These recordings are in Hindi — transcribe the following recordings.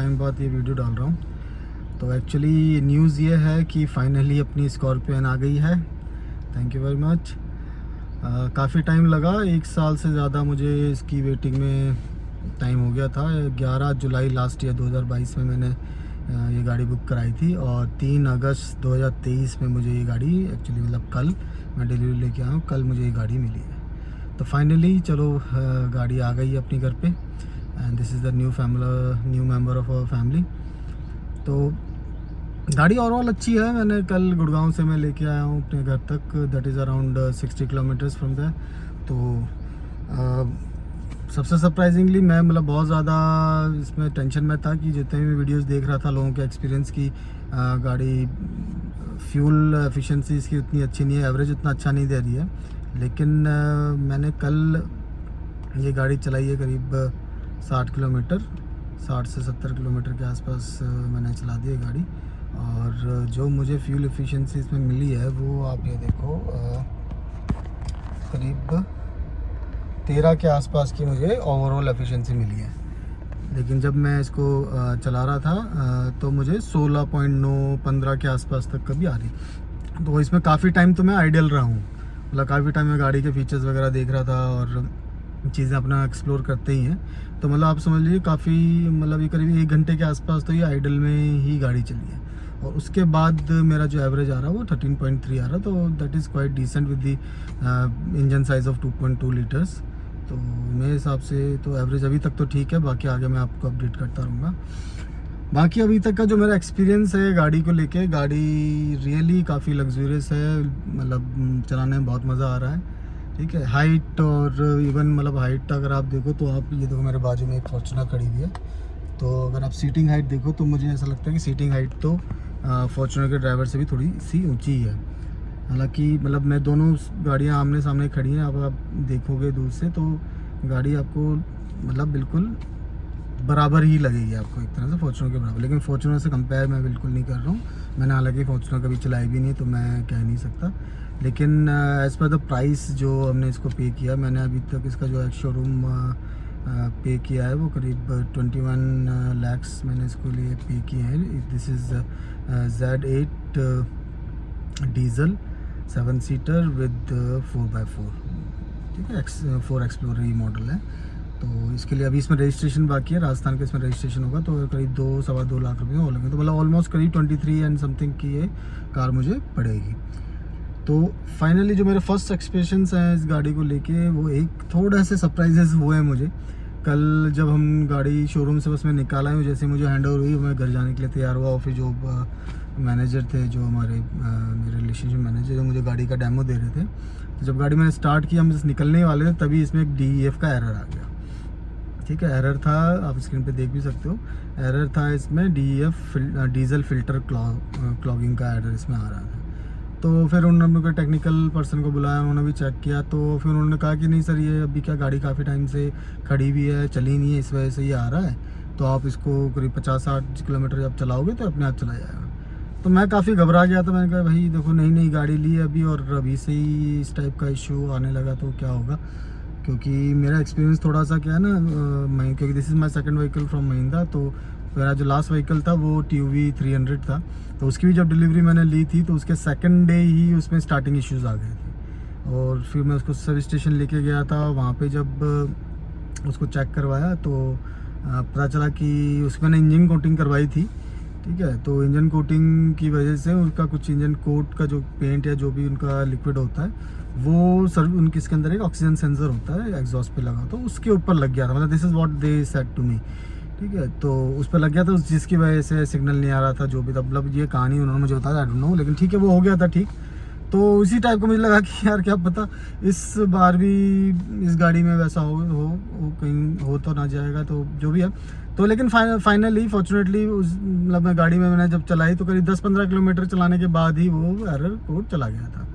टाइम बाद ये वीडियो डाल रहा हूँ। तो एक्चुअली न्यूज़ ये है कि फाइनली अपनी स्कॉर्पियन आ गई है। Thank you very much. काफ़ी टाइम लगा, 1 साल से ज़्यादा मुझे इसकी वेटिंग में टाइम हो गया था। 11 जुलाई लास्ट ईयर 2022 में मैंने ये गाड़ी बुक कराई थी और 3 अगस्त 2023 में मुझे ये गाड़ी एक्चुअली मतलब कल मैं डिलीवरी लेके आया हूँ, कल मुझे ये गाड़ी मिली है। तो फाइनली चलो गाड़ी आ गई है अपनी घर पे and this is the new member of our family. तो गाड़ी ओवरऑल अच्छी है। मैंने कल गुड़गांव से मैं लेके आया हूँ अपने घर तक, that is around 60 kilometres from there. तो सबसे सरप्राइजिंगली मैं मतलब बहुत ज़्यादा इसमें टेंशन में था कि जितने भी वीडियोस देख रहा था लोगों के एक्सपीरियंस की गाड़ी फ्यूल एफिशिएंसी इसकी उतनी अच्छी नहीं है, एवरेज उतना अच्छा नहीं दे रही है। लेकिन मैंने कल ये गाड़ी चलाई है करीब 60 किलोमीटर, 60 से 70 किलोमीटर के आसपास मैंने चला दी है गाड़ी। और जो मुझे फ्यूल एफिशिएंसी इसमें मिली है वो आप ये देखो, करीब 13 के आसपास की मुझे ओवरऑल एफिशिएंसी मिली है। लेकिन जब मैं इसको चला रहा था तो मुझे 16.9 15 के आसपास तक कभी आ रही। तो इसमें काफ़ी टाइम तो मैं आइडियल रहा हूँ, मतलब काफ़ी टाइम मैं गाड़ी के फीचर्स वगैरह देख रहा था और चीज़ें अपना एक्सप्लोर करते ही हैं। तो मतलब आप समझ लीजिए काफ़ी मतलब ये करीब 1 घंटे के आसपास तो ये आइडल में ही गाड़ी चली है। और उसके बाद मेरा जो एवरेज आ रहा है वो 13.3 आ रहा है। तो that is quite decent with the engine size of 2.2 litres. तो मेरे हिसाब से तो एवरेज अभी तक तो ठीक है, बाकी आगे मैं आपको अपडेट करता रहूँगा। बाकी अभी तक का जो मेरा एक्सपीरियंस है गाड़ी को लेके, गाड़ी रियली काफ़ी लग्जूरियस है, मतलब चलाने में बहुत मज़ा आ रहा है। ठीक है, हाइट और इवन मतलब हाइट अगर आप देखो तो आप ये देखो मेरे बाजू में एक फॉर्च्यूनर खड़ी हुई है। तो अगर आप सीटिंग हाइट देखो तो मुझे ऐसा लगता है कि सीटिंग हाइट तो फॉर्च्यूनर के ड्राइवर से भी थोड़ी सी ऊंची है। हालांकि मतलब मैं दोनों गाड़ियां आमने सामने खड़ी हैं, अब आप देखोगे दूर से तो गाड़ी आपको मतलब बिल्कुल बराबर ही लगेगी आपको एक तरह से फॉर्च्यूनर के बराबर। लेकिन फॉर्च्यूनर से कंपेयर मैं बिल्कुल नहीं कर रहा हूँ, मैंने हालांकि फॉर्च्यूनर कभी चलाई भी नहीं तो मैं कह नहीं सकता। लेकिन एज़ पर द प्राइस जो हमने इसको पे किया, मैंने अभी तक इसका जो शोरूम पे किया है वो करीब 21 लाख्स मैंने इसको लिए पे किए हैं। This is Z8 diesel 7 seater with 4x4, ठीक है, 4 एक्सप्लोरर ही मॉडल है। तो इसके लिए अभी इसमें रजिस्ट्रेशन बाकी है, राजस्थान के इसमें रजिस्ट्रेशन होगा तो करीब 2-2.25 लाख रुपये हो लगेंगे। तो मतलब ऑलमोस्ट करीब 23 एंड समथिंग की ये कार मुझे पड़ेगी। तो फाइनली जो मेरे फर्स्ट एक्सपीरियंस हैं इस गाड़ी को लेके वो एक थोड़ा से सरप्राइजेस हुए हैं मुझे। कल जब हम गाड़ी शोरूम से बस मैं निकाला हूँ, जैसे मुझे हैंड ओवर हुई मैं घर जाने के लिए तैयार हुआ और फिर जो मैनेजर थे, जो हमारे मेरे रिलेशनशिप मैनेजर, जो मुझे गाड़ी का डेमो दे रहे थे, तो जब गाड़ी मैंने स्टार्ट की हम जैसे निकलने वाले थे तभी इसमें एक DEF का एरर आ गया। ठीक है, एरर था, आप स्क्रीन पे देख भी सकते हो, एरर था इसमें DEF डीजल फिल्टर क्लॉगिंग का एरर इसमें आ रहा था। तो फिर उन्होंने कोई टेक्निकल पर्सन को बुलाया, उन्होंने भी चेक किया। तो फिर उन्होंने कहा कि नहीं सर, ये अभी क्या गाड़ी काफ़ी टाइम से खड़ी भी है, चली नहीं है, इस वजह से ये आ रहा है। तो आप इसको करीब 50-60 किलोमीटर जब चलाओगे तो अपने आप चला जाएगा। तो मैं काफ़ी घबरा गया था, मैंने कहा भाई देखो नई गाड़ी ली है अभी और अभी से ही इस टाइप का इशू आने लगा तो क्या होगा। क्योंकि मेरा एक्सपीरियंस थोड़ा सा क्या है ना, मैं क्योंकि this is my second vehicle from Mahindra. तो मेरा जो लास्ट व्हीकल था वो TUV 300 था। तो उसकी भी जब डिलीवरी मैंने ली थी तो उसके सेकंड डे ही उसमें स्टार्टिंग इश्यूज़ आ गए थे। और फिर मैं उसको सर्विस स्टेशन लेके गया था, वहाँ पे जब उसको चेक करवाया तो पता चला कि उसमें मैंने इंजन कोटिंग करवाई थी। ठीक है, तो इंजन कोटिंग की वजह से उनका कुछ इंजन कोट का जो पेंट या जो भी उनका लिक्विड होता है वो सर उनके इसके अंदर एक ऑक्सीजन सेंसर होता है एग्जॉस्ट पे लगा, तो उसके ऊपर लग गया था। मतलब this is what they said to me. ठीक है, तो उस पर लग गया था, जिसकी वजह से सिग्नल नहीं आ रहा था, जो भी था। मतलब ये कहानी उन्होंने मुझे बताया, आई डोंट नो, लेकिन ठीक है वो हो गया था ठीक। तो इसी टाइप का मुझे लगा कि यार क्या पता इस बार भी इस गाड़ी में वैसा हो कहीं हो तो ना जाएगा, तो जो भी है। तो लेकिन फाइनली फॉर्चुनेटली उस मतलब मैं गाड़ी में मैंने जब चलाई तो करीब 10-15 किलोमीटर चलाने के बाद ही वो एरर कोड चला गया था।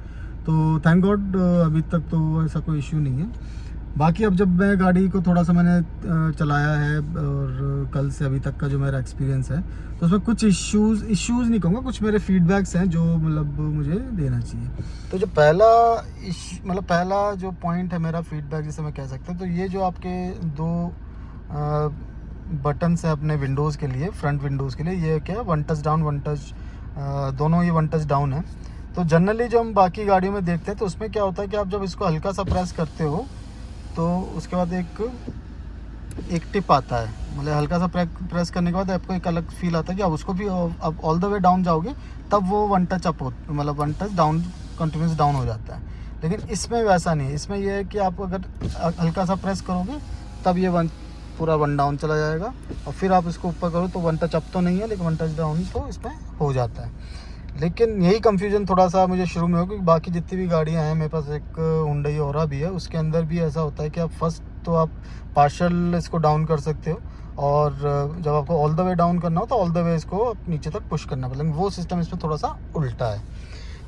तो थैंक गॉड अभी तक तो ऐसा कोई इश्यू नहीं है। बाकी अब जब मैं गाड़ी को थोड़ा सा मैंने चलाया है और कल से अभी तक का जो मेरा एक्सपीरियंस है तो उसमें कुछ इश्यूज़ नहीं कहूँगा, कुछ मेरे फीडबैक्स हैं जो मतलब मुझे देना चाहिए। तो जो पहला जो पॉइंट है मेरा फीडबैक जिसे मैं कह सकता हूँ, तो ये जो आपके दो बटन्स है अपने विंडोज़ के लिए, फ्रंट विंडोज़ के लिए। ये क्या है, one touch down, one touch दोनों, ये वन टच डाउन है। तो जनरली जो हम बाकी गाड़ियों में देखते हैं तो उसमें क्या होता है कि आप जब इसको हल्का सा प्रेस करते हो तो उसके बाद एक टिप आता है, मतलब हल्का सा प्रेस करने के बाद आपको एक अलग फील आता है कि आप उसको भी आप ऑल द वे डाउन जाओगे तब वो वन टच अप हो, मतलब one touch down continuous down हो जाता है। लेकिन इसमें वैसा नहीं है, इसमें यह है कि आप अगर हल्का सा प्रेस करोगे तब ये पूरा वन डाउन चला जाएगा, और फिर आप इसको ऊपर करो तो वन टच अप तो नहीं है लेकिन वन टच डाउन तो इसमें हो जाता है। लेकिन यही कन्फ्यूजन थोड़ा सा मुझे शुरू में हो, क्योंकि बाकी जितनी भी गाड़ियाँ हैं, मेरे पास एक हुंडई औरा भी है, उसके अंदर भी ऐसा होता है कि आप फर्स्ट तो आप पार्शल इसको डाउन कर सकते हो, और जब आपको ऑल द वे डाउन करना हो तो ऑल द वे इसको आप नीचे तक पुश करना पड़ेगा। वो सिस्टम इसमें थोड़ा सा उल्टा है।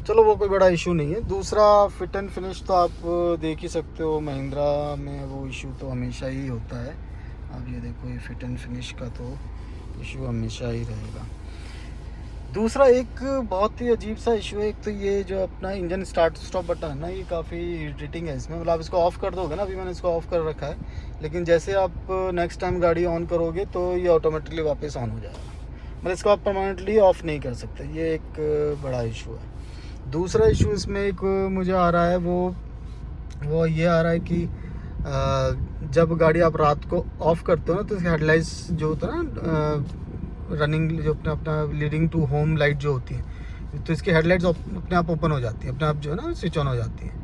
चलो वो कोई बड़ा इशू नहीं है। दूसरा फिट एंड फिनिश तो आप देख ही सकते हो, महिंद्रा में वो इशू तो हमेशा ही होता है। अब ये देखो, ये फिट एंड फिनिश का तो इशू हमेशा ही रहेगा। दूसरा एक बहुत ही अजीब सा इशू है, एक तो ये जो अपना इंजन स्टार्ट स्टॉप बटन है ना, ये काफ़ी इरिटेटिंग है इसमें। मतलब आप इसको ऑफ़ कर दोगे ना, अभी मैंने इसको ऑफ़ कर रखा है, लेकिन जैसे आप नेक्स्ट टाइम गाड़ी ऑन करोगे तो ये ऑटोमेटिकली वापस ऑन हो जाएगा। मतलब इसको आप परमानेंटली ऑफ़ नहीं कर सकते, ये एक बड़ा इशू है। दूसरा इशू इसमें एक मुझे आ रहा है, वो ये आ रहा है कि जब गाड़ी आप रात को ऑफ़ करते हो ना तो इसके हेडलाइट्स जो होता है ना, रनिंग जो अपना लीडिंग टू होम लाइट जो होती है, तो इसकी हेडलाइट्स अपने आप ओपन हो जाती है, अपने आप जो है ना स्विच ऑन हो जाती है।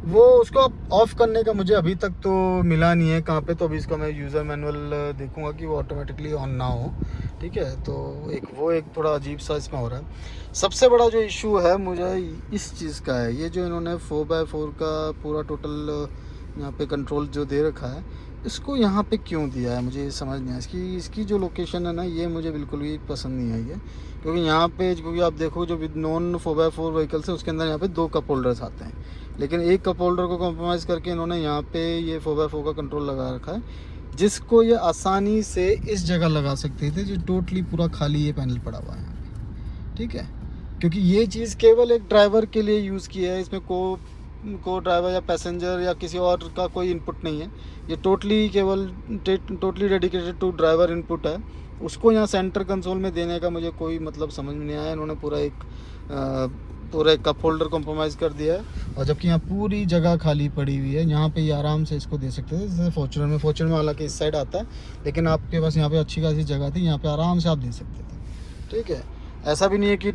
वो उसको आप ऑफ़ करने का मुझे अभी तक तो मिला नहीं है कहाँ पे, तो अभी इसका मैं यूज़र मैनुअल देखूंगा कि वो ऑटोमेटिकली ऑन ना हो। ठीक है, तो एक थोड़ा अजीब सा इसमें हो रहा है। सबसे बड़ा जो इशू है मुझे इस चीज़ का है, ये जो इन्होंने 4x4 का पूरा टोटल यहाँ पे कंट्रोल जो दे रखा है, इसको यहाँ पे क्यों दिया है मुझे ये समझ नहीं आया। इसकी जो लोकेशन है ना, ये मुझे बिल्कुल भी पसंद नहीं आई है, क्योंकि यहाँ पे क्योंकि आप देखो जो नॉन 4x4 व्हीकल्स है उसके अंदर यहाँ पे 2 कप होल्डर्स आते हैं, लेकिन एक कप होल्डर को कॉम्प्रोमाइज़ करके इन्होंने यहाँ पे ये 4x4 का कंट्रोल लगा रखा है, जिसको ये आसानी से इस जगह लगा सकते थे जो टोटली पूरा खाली ये पैनल पड़ा हुआ है यहाँ पे। ठीक है, क्योंकि ये चीज़ केवल एक ड्राइवर के लिए यूज़ की है, इसमें को ड्राइवर या पैसेंजर या किसी और का कोई इनपुट नहीं है। ये totally dedicated to driver input है। उसको यहाँ सेंटर कंसोल में देने का मुझे कोई मतलब समझ में नहीं आया। इन्होंने पूरा एक कप होल्डर कॉम्प्रोमाइज़ कर दिया है, और जबकि यहाँ पूरी जगह खाली पड़ी हुई है। यहाँ पे ये आराम से इसको दे सकते थे, जैसे फॉर्च्यूनर में हालांकि इस साइड आता है, लेकिन आपके पास यहाँ पे अच्छी खासी जगह थी, यहाँ पे आराम से आप दे सकते थे। ठीक है, ऐसा भी नहीं है कि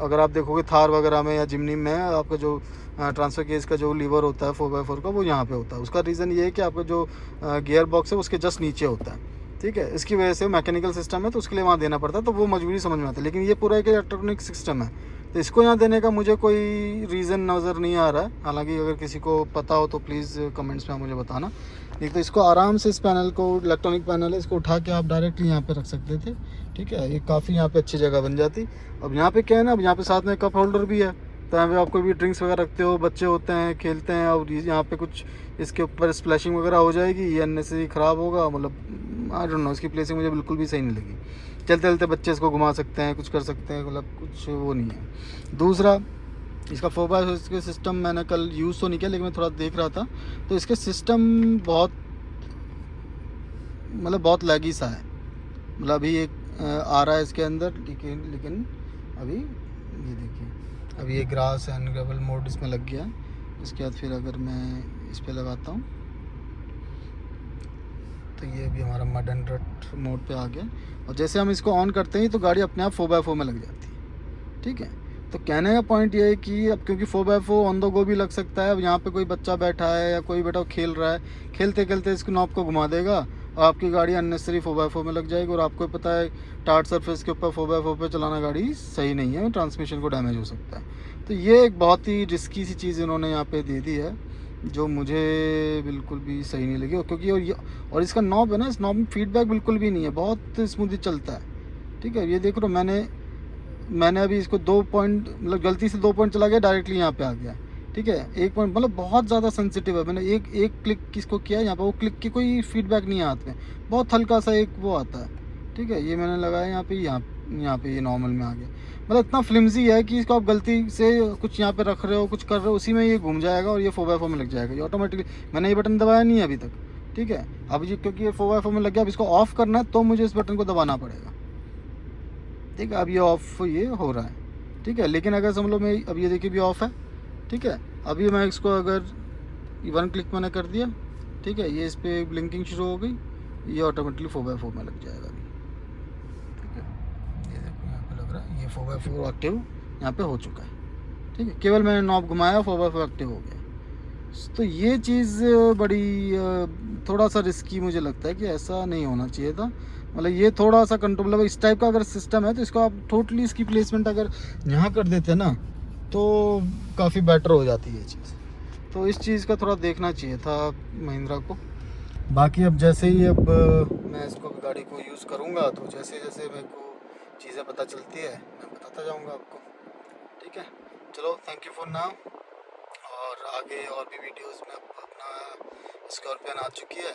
अगर आप देखोगे थार वगैरह में या जिमनी में, आपका जो ट्रांसफ़र केस का जो लीवर होता है 4x4 का, वो यहाँ पे होता है। उसका रीज़न ये है कि आपका जो गियर बॉक्स है उसके जस्ट नीचे होता है। ठीक है, इसकी वजह से मैकेनिकल सिस्टम है तो उसके लिए वहाँ देना पड़ता है, तो वो मजबूरी समझ में आता है। लेकिन ये पूरा एक इलेक्ट्रॉनिक सिस्टम है, तो इसको यहाँ देने का मुझे कोई रीज़न नज़र नहीं आ रहा है। हालांकि अगर किसी को पता हो तो प्लीज़ कमेंट्स में मुझे बताना। नहीं तो इसको आराम से, इस पैनल को, इलेक्ट्रॉनिक पैनल है, इसको उठा के आप डायरेक्टली यहाँ पे रख सकते थे। ठीक है, ये काफ़ी यहाँ पे अच्छी जगह बन जाती। अब यहाँ पे क्या है ना, अब यहाँ पे साथ में कप होल्डर भी है, तो यहाँ पे आप कोई भी ड्रिंक्स वगैरह रखते हो, बच्चे होते हैं खेलते हैं, और यहाँ पे कुछ इसके ऊपर स्प्लैशिंग वगैरह हो जाएगी, ये अननेसेसरी ख़राब होगा। मतलब आई डोंट नो, इसकी प्लेसिंग मुझे बिल्कुल भी सही नहीं लगी। चलते चलते बच्चे इसको घुमा सकते हैं, कुछ कर सकते हैं, मतलब कुछ वो नहीं है। दूसरा, इसका 4x4 के सिस्टम मैंने कल यूज़ तो नहीं किया, लेकिन मैं थोड़ा देख रहा था, तो इसके सिस्टम बहुत लैगी सा है। मतलब अभी एक आ रहा है इसके अंदर, लेकिन अभी ये देखिए, अभी ये ग्रास एंड ग्रेवल मोड इसमें लग गया है। इसके बाद फिर अगर मैं इस पे लगाता हूँ तो ये भी हमारा मड एंड रट मोड पे आ गया, और जैसे हम इसको ऑन करते हैं तो गाड़ी अपने आप 4x4 में लग जाती है। ठीक है, तो कहने का पॉइंट ये है कि अब क्योंकि 4x4 ऑन द गो भी लग सकता है। अब यहाँ पे कोई बच्चा बैठा है या कोई बेटा खेल रहा है, खेलते खेलते इसको नॉब को घुमा देगा और आपकी गाड़ी अननेसेसरी 4x4 में लग जाएगी। और आपको पता है टार्ट सरफेस के ऊपर 4x4 पे चलाना गाड़ी सही नहीं है, ट्रांसमिशन को डैमेज हो सकता है। तो ये एक बहुत ही रिस्की सी चीज़ इन्होंने यहाँ पे दे दी है, जो मुझे बिल्कुल भी सही नहीं लगी। क्योंकि और इसका नॉब है ना, इस नॉब में फीडबैक बिल्कुल भी नहीं है, बहुत स्मूथली चलता है। ठीक है, ये देख लो, मैंने अभी इसको 2 पॉइंट, मतलब गलती से 2 पॉइंट चला गया, डायरेक्टली यहाँ पे आ गया। ठीक है, 1 पॉइंट मतलब बहुत ज़्यादा सेंसिटिव है। मैंने एक क्लिक किसको किया, यहाँ पे वो क्लिक की कोई फीडबैक नहीं है हाथ में, बहुत हल्का सा एक वो आता है। ठीक है, ये मैंने लगाया यहाँ पे ये नॉर्मल में आ गया। मतलब इतना फ्लिमजी है कि इसको आप गलती से कुछ यहाँ पे रख रहे हो, कुछ कर रहे हो, उसी में ये घूम जाएगा और ये 4x4 में लग जाएगा। ये ऑटोमेटिकली, मैंने ये बटन दबाया नहीं है अभी तक, ठीक है। अब ये क्योंकि ये 4x4 में लग गया, अब इसको ऑफ़ करना है तो मुझे इस बटन को दबाना पड़ेगा, ठीक है। अब ये ऑफ़ ये हो रहा है, ठीक है। लेकिन अगर समझ लो मैं अब ये देखिए भी ऑफ़ है, ठीक है। अभी मैं इसको अगर 1 क्लिक मैंने कर दिया, ठीक है, ये इस पर ब्लिंकिंग शुरू हो गई, ये ऑटोमेटिकली 4x4 में लग जाएगा अभी, ठीक है। ये देखो यहाँ पे लग रहा है, ये 4x4 एक्टिव यहाँ पे हो चुका है, ठीक है। केवल मैंने नॉब घुमाया 4x4 एक्टिव हो गया। तो ये चीज़ बड़ी थोड़ा सा रिस्की मुझे लगता है कि ऐसा नहीं होना चाहिए था। मतलब ये थोड़ा सा कंट्रोलेबल इस टाइप का अगर सिस्टम है तो इसको आप टोटली इसकी प्लेसमेंट अगर यहाँ कर देते ना तो काफ़ी बेटर हो जाती है ये चीज़। तो इस चीज़ का थोड़ा देखना चाहिए था महिंद्रा को। बाकी अब जैसे ही अब मैं इसको गाड़ी को यूज़ करूँगा तो जैसे जैसे मेरे को चीज़ें पता चलती है मैं बताता जाऊँगा आपको, ठीक है। चलो, थैंक यू फॉर नाउ। और आगे और भी वीडियोस में अपना स्कॉर्पियन आ चुकी है,